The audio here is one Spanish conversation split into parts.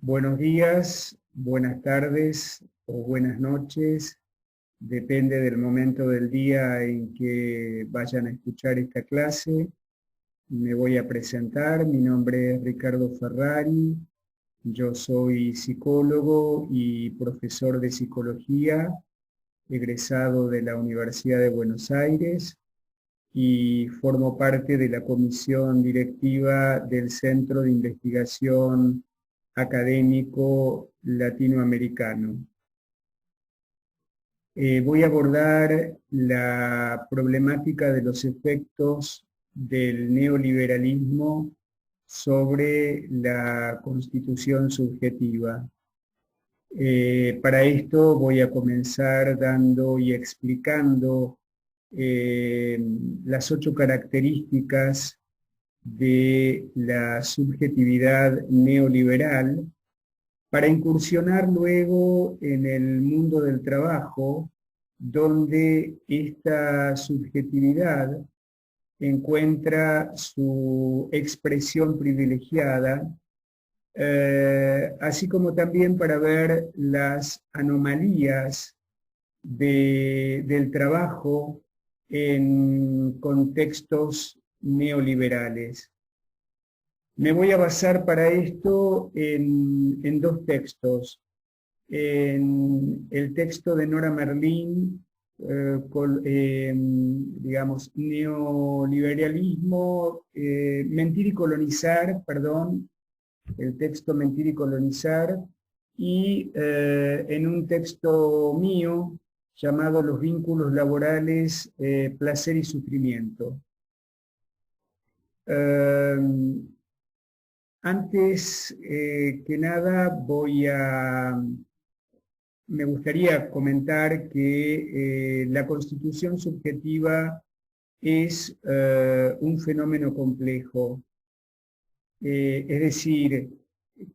Buenos días, buenas tardes o buenas noches, depende del momento del día en que vayan a escuchar esta clase. Me voy a presentar, mi nombre es Ricardo Ferrari, yo soy psicólogo y profesor de psicología, egresado de la Universidad de Buenos Aires y formo parte de la comisión directiva del Centro de Investigación Académico Latinoamericano. Voy a abordar la problemática de los efectos del neoliberalismo sobre la constitución subjetiva. Para esto voy a comenzar dando y explicando las 8 características de la subjetividad neoliberal, para incursionar luego en el mundo del trabajo, donde esta subjetividad encuentra su expresión privilegiada, así como también para ver las anomalías del trabajo en contextos neoliberales. Me voy a basar para esto en 2 textos. En el texto de Nora Merlin, digamos, neoliberalismo, mentir y colonizar, perdón, el texto Mentir y colonizar, y en un texto mío llamado Los vínculos laborales, placer y sufrimiento. Antes que nada me gustaría comentar que la constitución subjetiva es un fenómeno complejo. Es decir,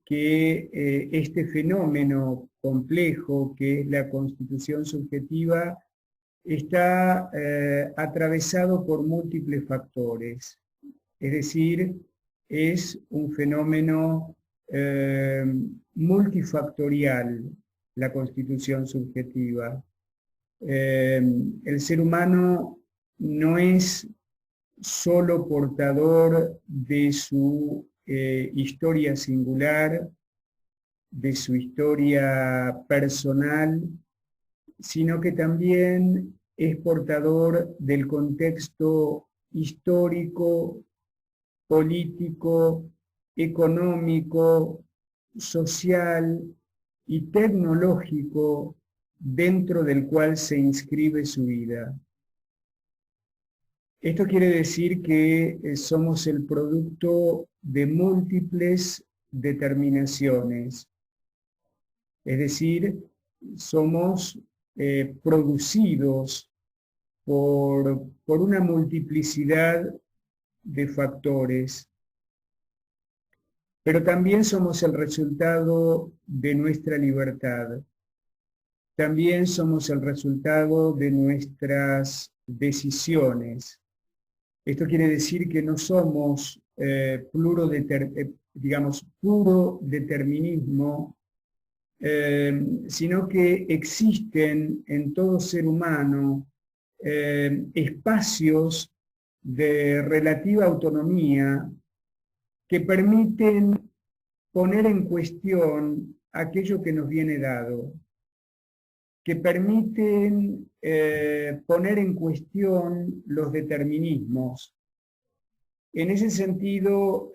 que este fenómeno complejo que es la constitución subjetiva está atravesado por múltiples factores. Es decir, es un fenómeno multifactorial, la constitución subjetiva. El ser humano no es solo portador de su historia singular, de su historia personal, sino que también es portador del contexto histórico, político, económico, social y tecnológico dentro del cual se inscribe su vida. Esto quiere decir que somos el producto de múltiples determinaciones, es decir, somos producidos por una multiplicidad de factores, pero también somos el resultado de nuestra libertad. También somos el resultado de nuestras decisiones. Esto quiere decir que no somos puro determinismo, sino que existen en todo ser humano espacios de relativa autonomía que permiten poner en cuestión aquello que nos viene dado, que permiten poner en cuestión los determinismos. En ese sentido,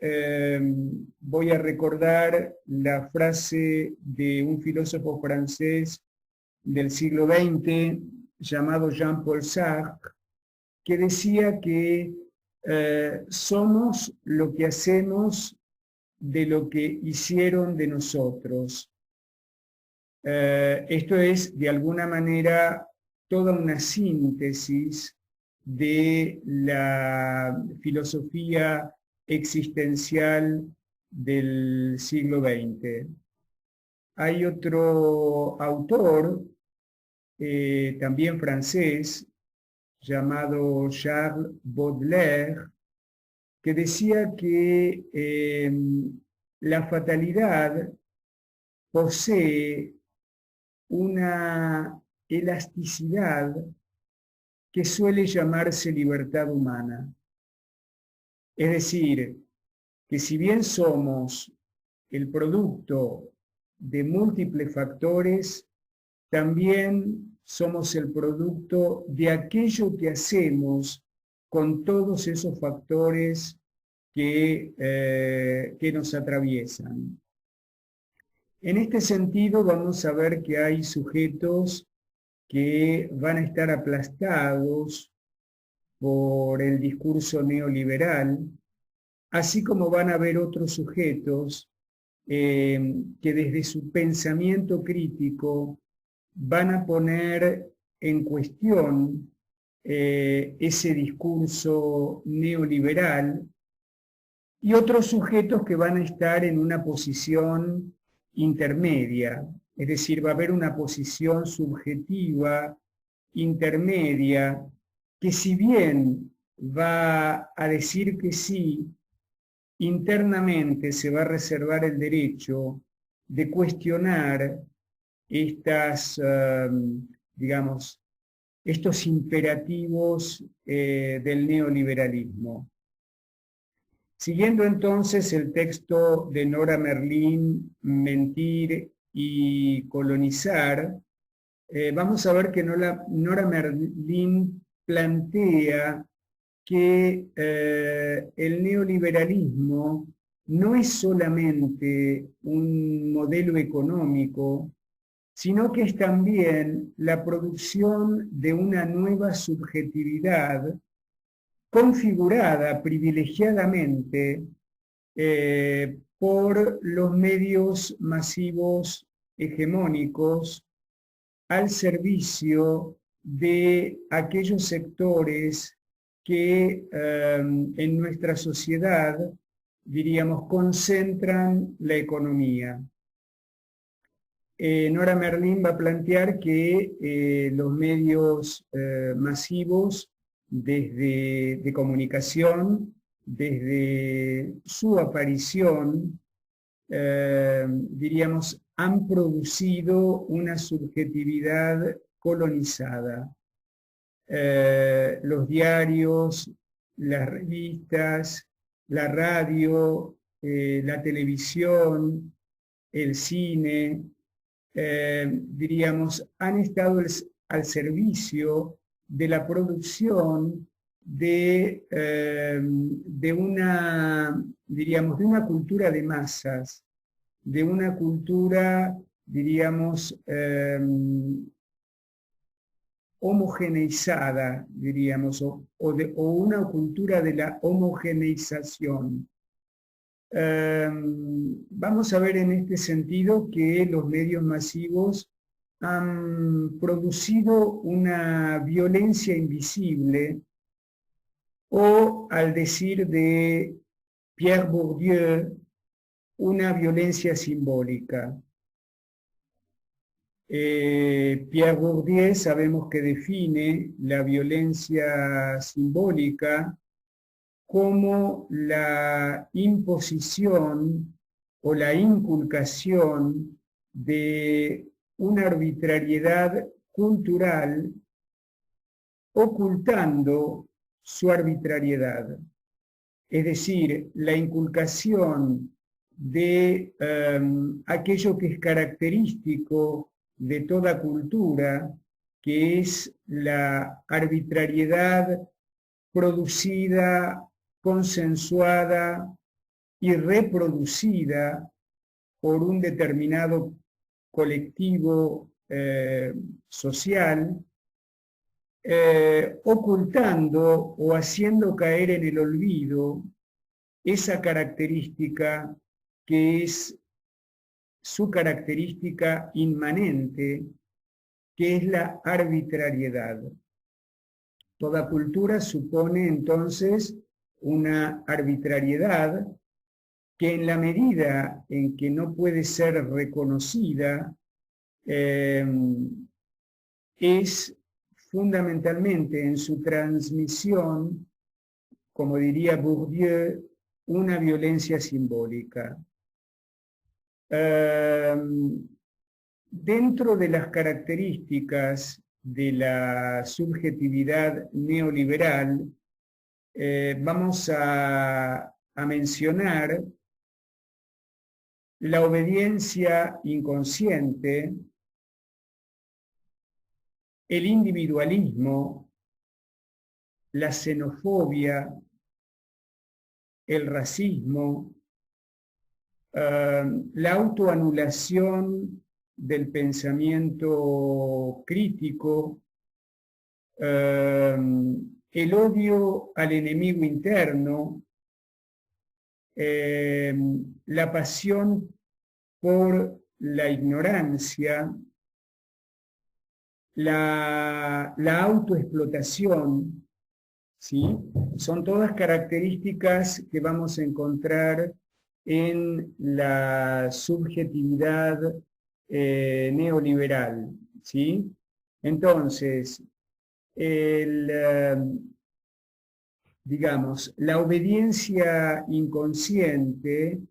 voy a recordar la frase de un filósofo francés del siglo XX llamado Jean-Paul Sartre, que decía que somos lo que hacemos de lo que hicieron de nosotros. Esto es, de alguna manera, toda una síntesis de la filosofía existencial del siglo XX. Hay otro autor, también francés, llamado Charles Baudelaire, que decía que la fatalidad posee una elasticidad que suele llamarse libertad humana. Es decir, que si bien somos el producto de múltiples factores, también somos el producto de aquello que hacemos con todos esos factores que nos atraviesan. En este sentido, vamos a ver que hay sujetos que van a estar aplastados por el discurso neoliberal, así como van a haber otros sujetos que desde su pensamiento crítico van a poner en cuestión ese discurso neoliberal, y otros sujetos que van a estar en una posición intermedia, es decir, va a haber una posición subjetiva intermedia que, si bien va a decir que sí, internamente se va a reservar el derecho de cuestionar estas, digamos, estos imperativos del neoliberalismo. Siguiendo entonces el texto de Nora Merlin, Mentir y colonizar, vamos a ver que Nora Merlin plantea que el neoliberalismo no es solamente un modelo económico, sino que es también la producción de una nueva subjetividad configurada privilegiadamente por los medios masivos hegemónicos al servicio de aquellos sectores que en nuestra sociedad, diríamos, concentran la economía. Nora Merlin va a plantear que los medios masivos de comunicación, desde su aparición, diríamos, han producido una subjetividad colonizada. Los diarios, las revistas, la radio, la televisión, el cine, diríamos, han estado al servicio de la producción de una, diríamos, de una cultura de masas, de una cultura, diríamos, homogeneizada, diríamos, o una cultura de la homogeneización. Vamos a ver en este sentido que los medios masivos han producido una violencia invisible, o, al decir de Pierre Bourdieu, una violencia simbólica. Pierre Bourdieu sabemos que define la violencia simbólica como la imposición o la inculcación de una arbitrariedad cultural ocultando su arbitrariedad. Es decir, la inculcación de aquello que es característico de toda cultura, que es la arbitrariedad producida, consensuada y reproducida por un determinado colectivo social, ocultando o haciendo caer en el olvido esa característica que es su característica inmanente, que es la arbitrariedad. Toda cultura supone entonces una arbitrariedad que, en la medida en que no puede ser reconocida, es fundamentalmente en su transmisión, como diría Bourdieu, una violencia simbólica. Dentro de las características de la subjetividad neoliberal, vamos a mencionar la obediencia inconsciente, el individualismo, la xenofobia, el racismo, la autoanulación del pensamiento crítico, el odio al enemigo interno, la pasión por la ignorancia, la autoexplotación, ¿sí? Son todas características que vamos a encontrar en la subjetividad neoliberal, ¿sí? Entonces, digamos, la obediencia inconsciente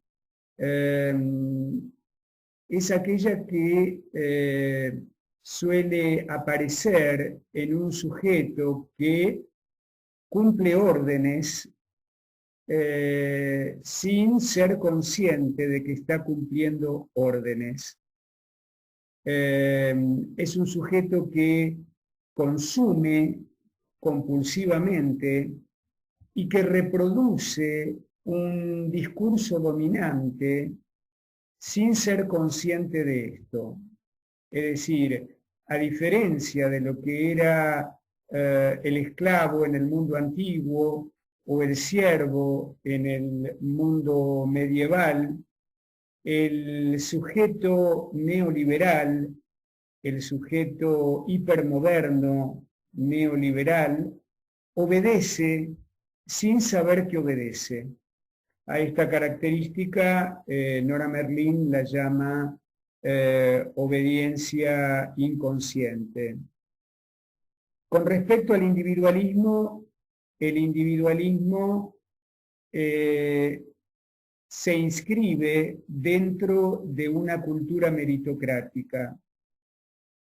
es aquella que suele aparecer en un sujeto que cumple órdenes sin ser consciente de que está cumpliendo órdenes. Es un sujeto que consume compulsivamente y que reproduce un discurso dominante sin ser consciente de esto. Es decir, a diferencia de lo que era el esclavo en el mundo antiguo o el siervo en el mundo medieval, el sujeto neoliberal, el sujeto hipermoderno neoliberal, obedece sin saber que obedece. A esta característica, Nora Merlin la llama obediencia inconsciente. Con respecto al individualismo, el individualismo se inscribe dentro de una cultura meritocrática.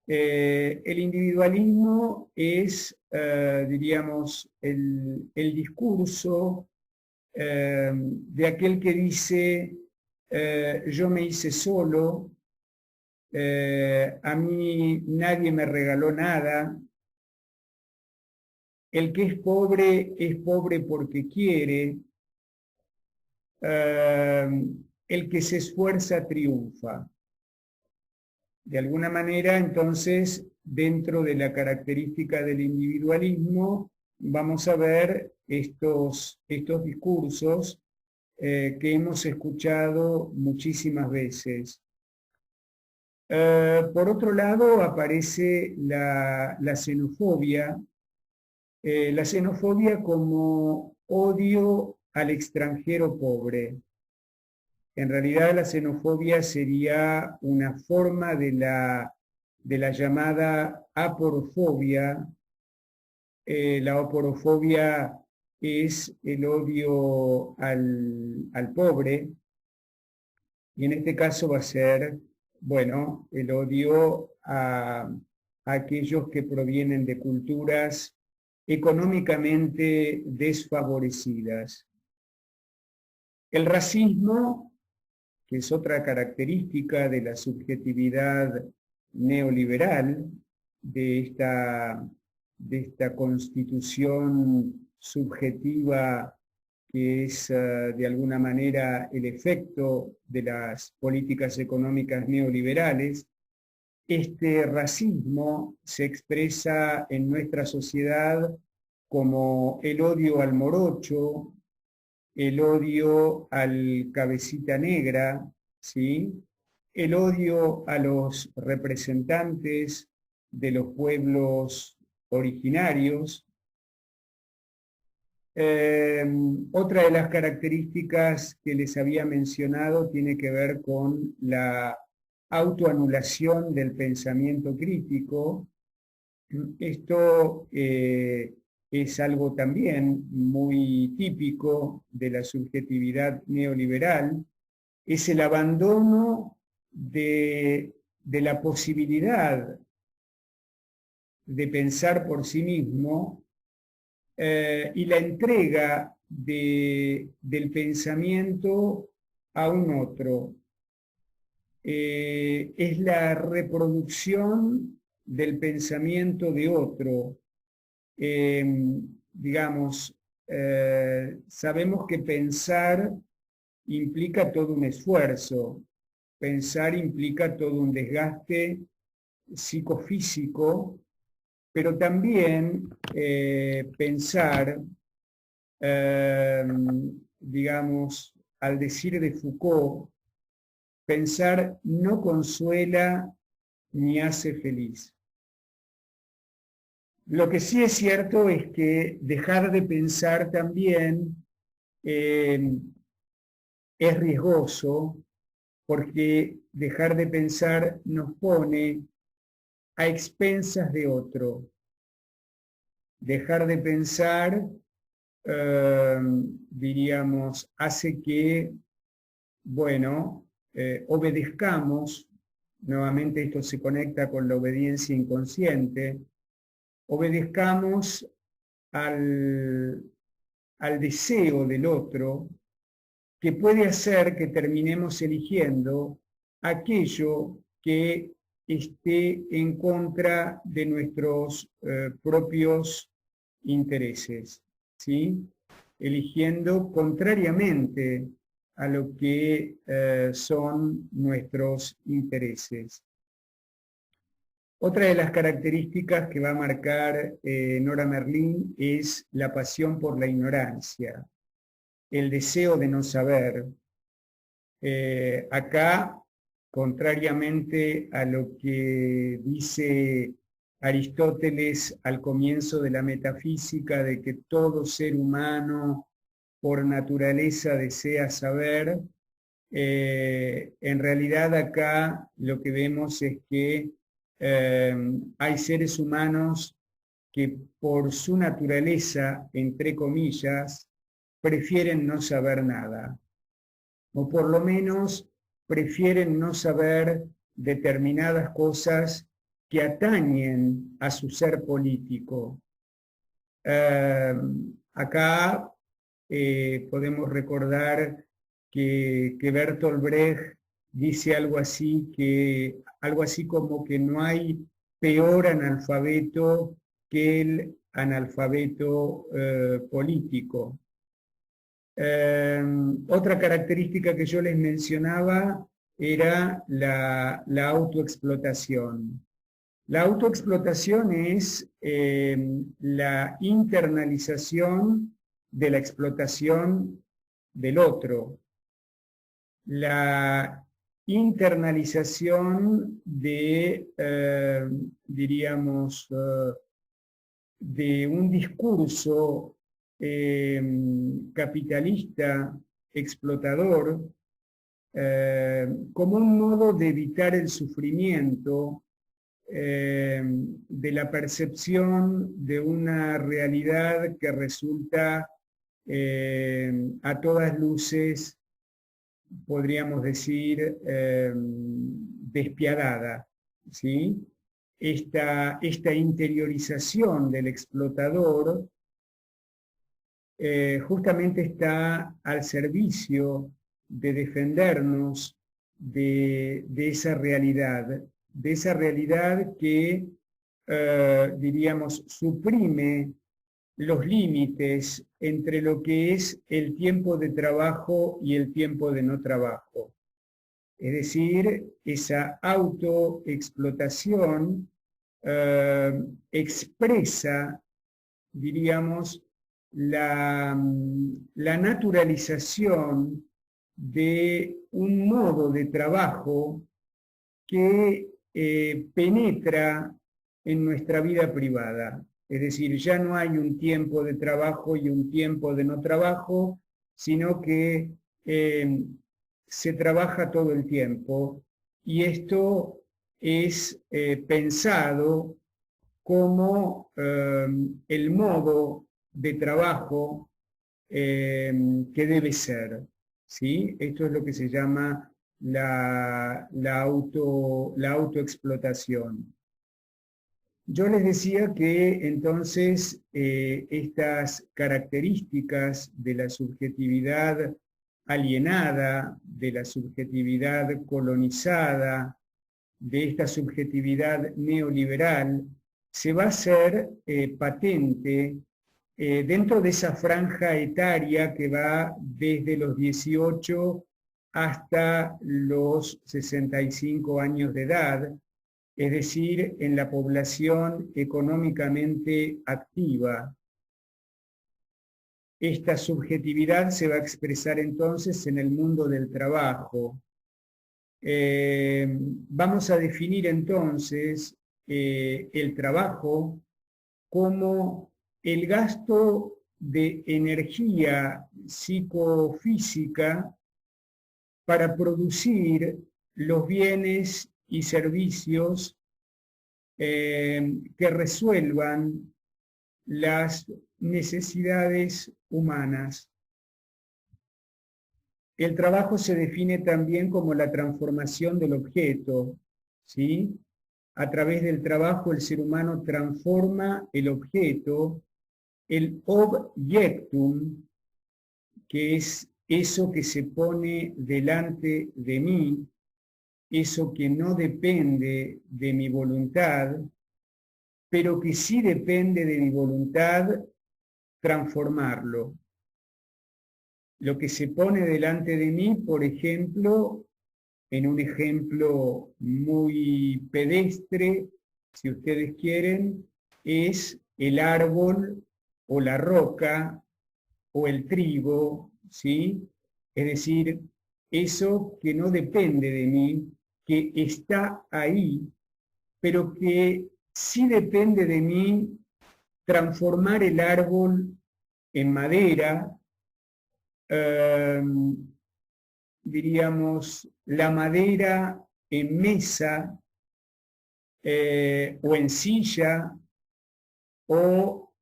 El individualismo es, diríamos, el discurso de aquel que dice, yo me hice solo, a mí nadie me regaló nada, el que es pobre porque quiere, el que se esfuerza triunfa. De alguna manera, entonces, dentro de la característica del individualismo, vamos a ver estos discursos que hemos escuchado muchísimas veces. Por otro lado, aparece la xenofobia como odio al extranjero pobre. En realidad la xenofobia sería una forma de la llamada aporofobia. La aporofobia es el odio al pobre, y en este caso va a ser, bueno, el odio a aquellos que provienen de culturas económicamente desfavorecidas. El racismo, que es otra característica de la subjetividad neoliberal, de esta constitución subjetiva que es de alguna manera el efecto de las políticas económicas neoliberales. Este racismo se expresa en nuestra sociedad como el odio al morocho, el odio al cabecita negra, ¿sí? El odio a los representantes de los pueblos originarios. Otra de las características que les había mencionado tiene que ver con la autoanulación del pensamiento crítico. Esto es algo también muy típico de la subjetividad neoliberal. es el abandono de la posibilidad de pensar por sí mismo y la entrega del pensamiento a un otro. Es la reproducción del pensamiento de otro. Digamos, sabemos que pensar implica todo un esfuerzo, pensar implica todo un desgaste psicofísico, pero también pensar, digamos, al decir de Foucault, pensar no consuela ni hace feliz. Lo que sí es cierto es que dejar de pensar también es riesgoso, porque dejar de pensar nos pone a expensas de otro. Dejar de pensar, diríamos, hace que, bueno, obedezcamos, nuevamente esto se conecta con la obediencia inconsciente, obedezcamos al deseo del otro, que puede hacer que terminemos eligiendo aquello que esté en contra de nuestros propios intereses, ¿sí? Eligiendo contrariamente a lo que son nuestros intereses. Otra de las características que va a marcar Nora Merlin es la pasión por la ignorancia, el deseo de no saber. Acá, contrariamente a lo que dice Aristóteles al comienzo de la metafísica, de que todo ser humano por naturaleza desea saber, en realidad acá lo que vemos es que hay seres humanos que por su naturaleza, entre comillas, prefieren no saber nada, o por lo menos prefieren no saber determinadas cosas que atañen a su ser político. Acá podemos recordar que Bertolt Brecht dice algo así como que no hay peor analfabeto que el analfabeto político. Otra característica que yo les mencionaba era la autoexplotación. La autoexplotación es la internalización de la explotación del otro, la internalización de, diríamos, de un discurso capitalista, explotador, como un modo de evitar el sufrimiento, de la percepción de una realidad que resulta a todas luces, podríamos decir, despiadada, ¿sí? Esta interiorización del explotador justamente está al servicio de defendernos de esa realidad que, diríamos, suprime los límites entre lo que es el tiempo de trabajo y el tiempo de no trabajo. Es decir, esa autoexplotación expresa, diríamos, la naturalización de un modo de trabajo que penetra en nuestra vida privada. Es decir, ya no hay un tiempo de trabajo y un tiempo de no trabajo, sino que se trabaja todo el tiempo, y esto es pensado como el modo de trabajo que debe ser, ¿sí? Esto es lo que se llama la autoexplotación. Yo les decía que entonces estas características de la subjetividad alienada, de la subjetividad colonizada, de esta subjetividad neoliberal, se va a hacer patente dentro de esa franja etaria que va desde los 18 hasta los 65 años de edad, es decir, en la población económicamente activa. Esta subjetividad se va a expresar entonces en el mundo del trabajo. Vamos a definir entonces el trabajo como el gasto de energía psicofísica para producir los bienes y servicios que resuelvan las necesidades humanas. El trabajo se define también como la transformación del objeto, ¿sí? A través del trabajo el ser humano transforma el objeto, el objectum, que es eso que se pone delante de mí, eso que no depende de mi voluntad, pero que sí depende de mi voluntad transformarlo. Lo que se pone delante de mí, por ejemplo, en un ejemplo muy pedestre, si ustedes quieren, es el árbol o la roca o el trigo, ¿sí? Es decir, eso que no depende de mí, que está ahí, pero que sí depende de mí transformar el árbol en madera, diríamos, la madera en mesa o en silla o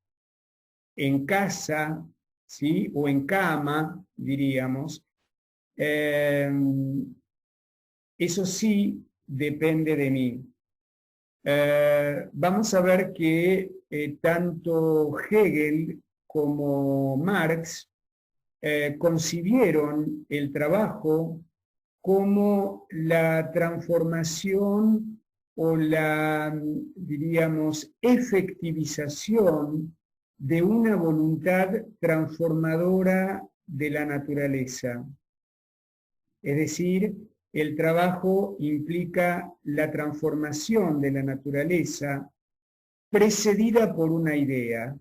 en casa, ¿sí? O en cama, diríamos. Eso sí depende de mí. Vamos a ver que tanto Hegel como Marx concibieron el trabajo como la transformación o la, diríamos, efectivización de una voluntad transformadora de la naturaleza. Es decir, el trabajo implica la transformación de la naturaleza precedida por una idea.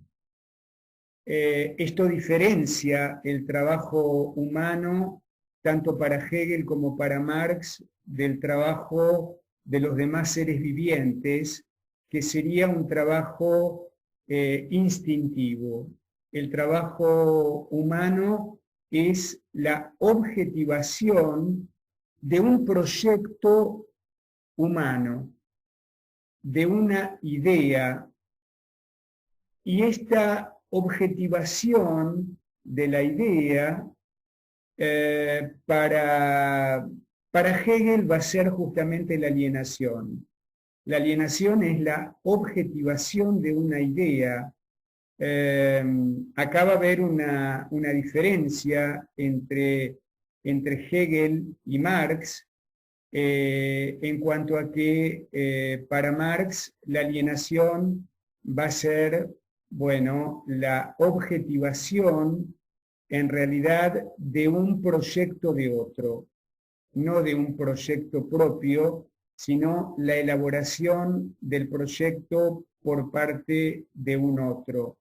Esto diferencia el trabajo humano, tanto para Hegel como para Marx, del trabajo de los demás seres vivientes, que sería un trabajo instintivo. El trabajo humano es la objetivación de un proyecto humano, de una idea, y esta objetivación de la idea para Hegel va a ser justamente la alienación. La alienación es la objetivación de una idea. Acá va a haber una diferencia entre Hegel y Marx en cuanto a que para Marx la alienación va a ser, bueno, la objetivación en realidad de un proyecto de otro, no de un proyecto propio, sino la elaboración del proyecto por parte de un otro.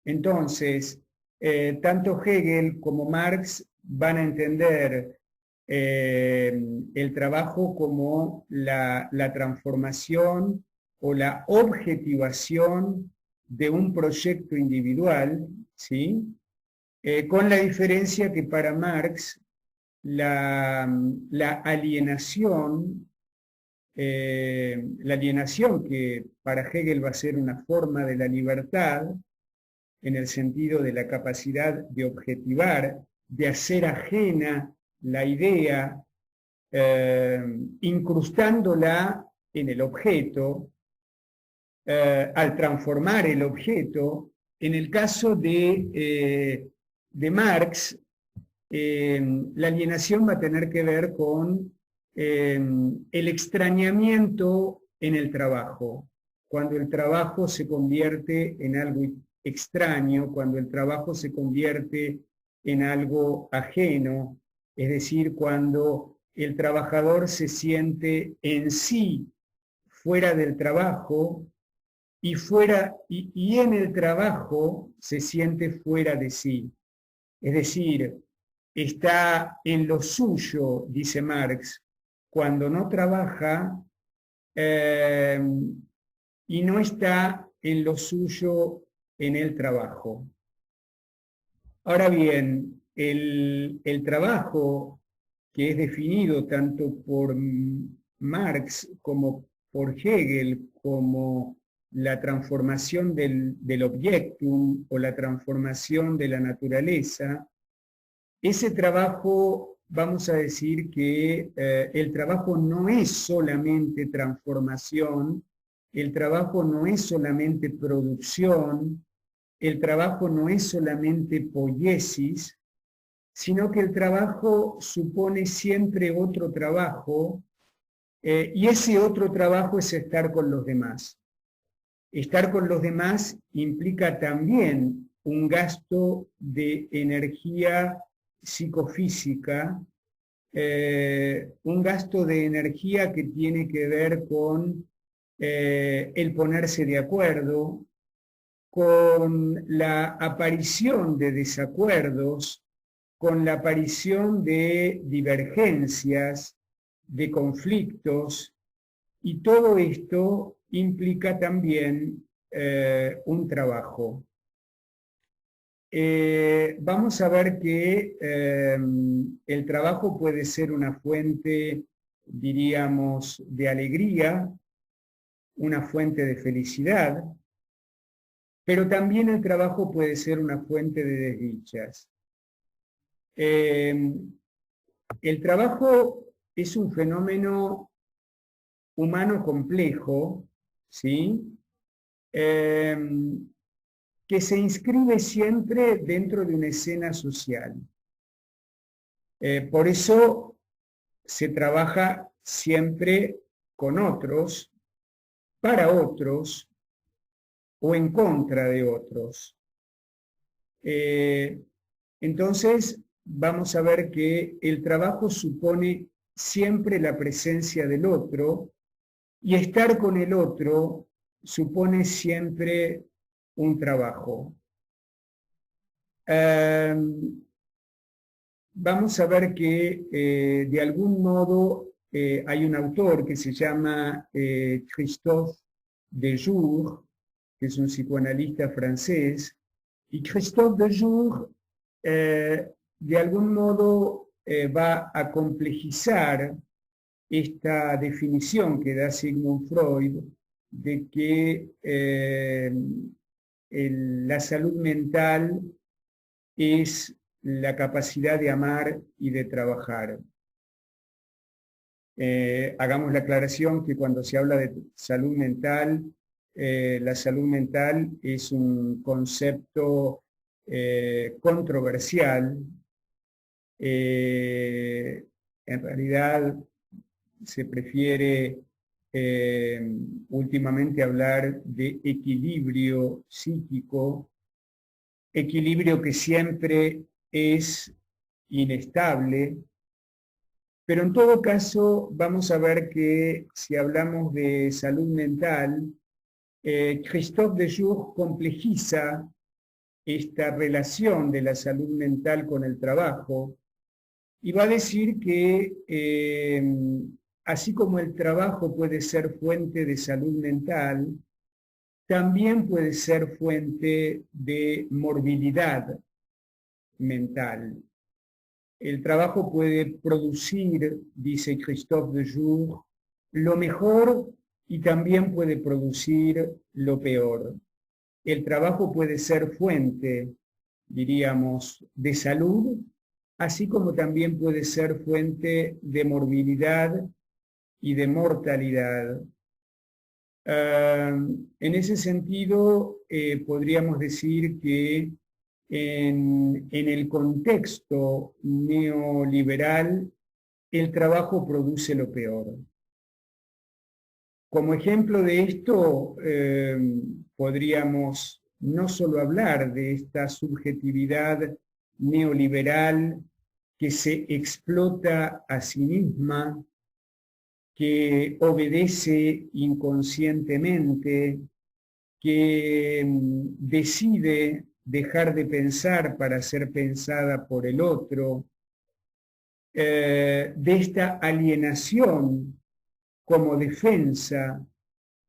Entonces, tanto Hegel como Marx van a entender el trabajo como la transformación o la objetivación de un proyecto individual, ¿sí? Con la diferencia que para Marx la alienación que para Hegel va a ser una forma de la libertad, en el sentido de la capacidad de objetivar de hacer ajena la idea, incrustándola en el objeto, al transformar el objeto. En el caso de Marx, la alienación va a tener que ver con el extrañamiento en el trabajo, cuando el trabajo se convierte en algo extraño, cuando el trabajo se convierte en algo ajeno, es decir, cuando el trabajador se siente en sí fuera del trabajo y en el trabajo se siente fuera de sí. Es decir, está en lo suyo, dice Marx, cuando no trabaja y no está en lo suyo en el trabajo. Ahora bien, el trabajo que es definido tanto por Marx como por Hegel como la transformación del objectum o la transformación de la naturaleza, ese trabajo, vamos a decir que el trabajo no es solamente transformación, el trabajo no es solamente producción, el trabajo no es solamente poiesis, sino que el trabajo supone siempre otro trabajo, y ese otro trabajo es estar con los demás. Estar con los demás implica también un gasto de energía psicofísica, un gasto de energía que tiene que ver con el ponerse de acuerdo, con la aparición de desacuerdos, con la aparición de divergencias, de conflictos, y todo esto implica también un trabajo. Vamos a ver que el trabajo puede ser una fuente, diríamos, de alegría, una fuente de felicidad, pero también el trabajo puede ser una fuente de desdichas. El trabajo es un fenómeno humano complejo, ¿sí? Que se inscribe siempre dentro de una escena social. Por eso se trabaja siempre con otros, para otros o en contra de otros. Entonces, vamos a ver que el trabajo supone siempre la presencia del otro, y estar con el otro supone siempre un trabajo. Vamos a ver que de algún modo hay un autor que se llama Christophe Dejour, que es un psicoanalista francés, y Christophe Dejour de algún modo va a complejizar esta definición que da Sigmund Freud de que la salud mental es la capacidad de amar y de trabajar. Hagamos la aclaración que cuando se habla de salud mental, la salud mental es un concepto controversial. En realidad se prefiere últimamente hablar de equilibrio psíquico, equilibrio que siempre es inestable, pero en todo caso vamos a ver que si hablamos de salud mental, Christophe Dejour complejiza esta relación de la salud mental con el trabajo y va a decir que así como el trabajo puede ser fuente de salud mental, también puede ser fuente de morbilidad mental. El trabajo puede producir, dice Christophe Dejour, lo mejor y también puede producir lo peor. El trabajo puede ser fuente, diríamos, de salud así como también puede ser fuente de morbilidad y de mortalidad. En ese sentido, podríamos decir que en el contexto neoliberal, el trabajo produce lo peor. Como ejemplo de esto, podríamos no solo hablar de esta subjetividad neoliberal que se explota a sí misma, que obedece inconscientemente, que decide dejar de pensar para ser pensada por el otro, de esta alienación como defensa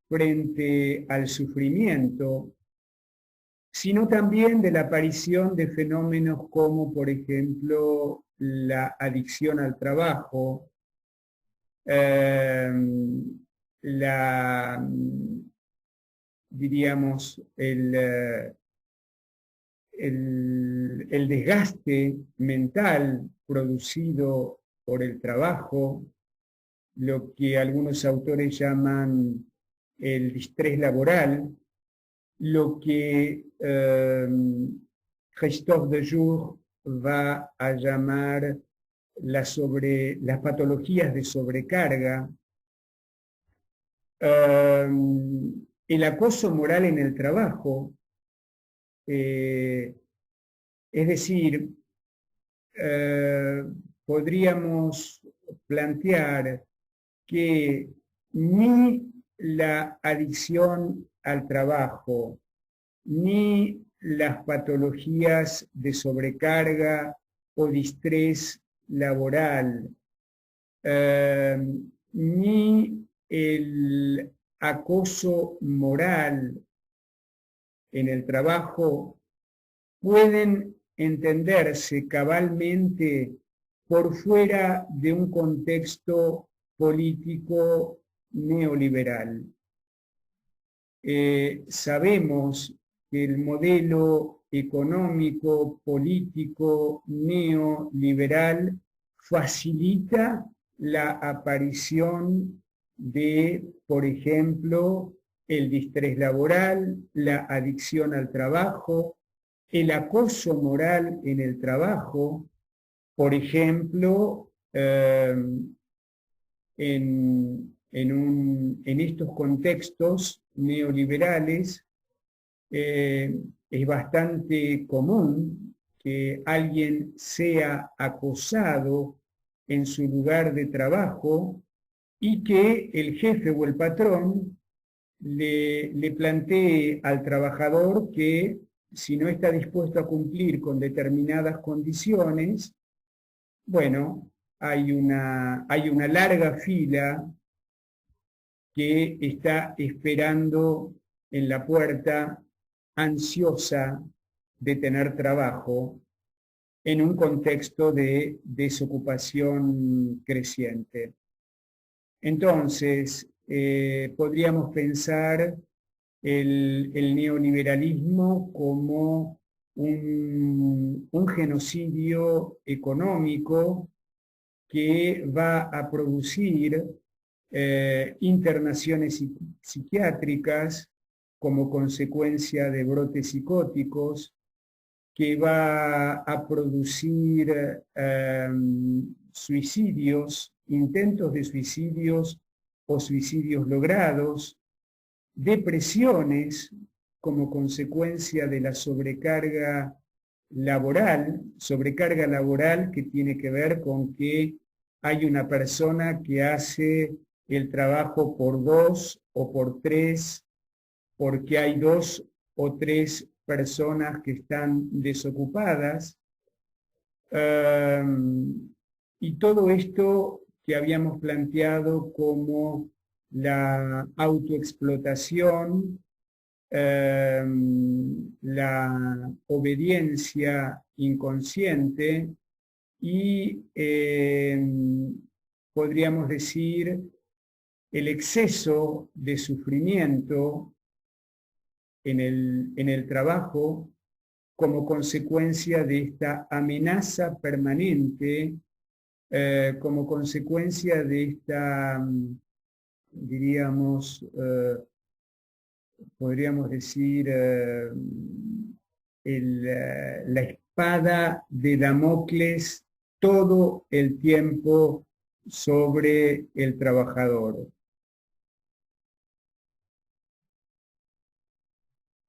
frente al sufrimiento, sino también de la aparición de fenómenos como, por ejemplo, la adicción al trabajo, diríamos, el desgaste mental producido por el trabajo, lo que algunos autores llaman el distrés laboral, lo que Christophe Dejour va a llamar las patologías de sobrecarga, el acoso moral en el trabajo, es decir, podríamos plantear que ni la adicción al trabajo, ni las patologías de sobrecarga o distrés laboral, ni el acoso moral en el trabajo pueden entenderse cabalmente por fuera de un contexto político neoliberal. Sabemos que el modelo económico, político, neoliberal facilita la aparición de, por ejemplo, el distrés laboral, la adicción al trabajo, el acoso moral en el trabajo, por ejemplo, en estos contextos neoliberales, es bastante común que alguien sea acosado en su lugar de trabajo y que el jefe o el patrón le plantee al trabajador que si no está dispuesto a cumplir con determinadas condiciones, bueno, hay una larga fila que está esperando en la puerta, ansiosa de tener trabajo en un contexto de desocupación creciente. Entonces, podríamos pensar el neoliberalismo como un genocidio económico que va a producir internaciones psiquiátricas como consecuencia de brotes psicóticos, que va a producir suicidios, intentos de suicidios o suicidios logrados, depresiones como consecuencia de la sobrecarga laboral que tiene que ver con que hay una persona que hace el trabajo por 2 o por 3, porque hay 2 o 3 personas que están desocupadas. Y todo esto que habíamos planteado como la autoexplotación, la obediencia inconsciente y podríamos decir el exceso de sufrimiento en el trabajo como consecuencia de esta amenaza permanente, como consecuencia de esta, diríamos, podríamos decir, la espada de Damocles todo el tiempo sobre el trabajador.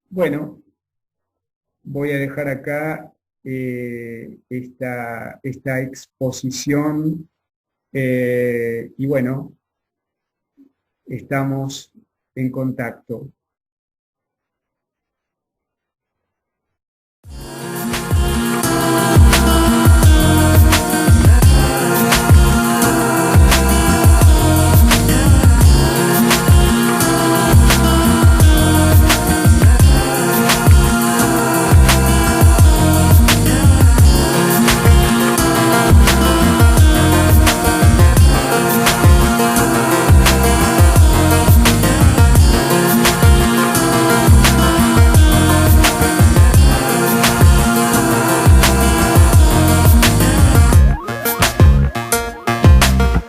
Bueno, voy a dejar acá esta exposición y bueno, estamos en contacto.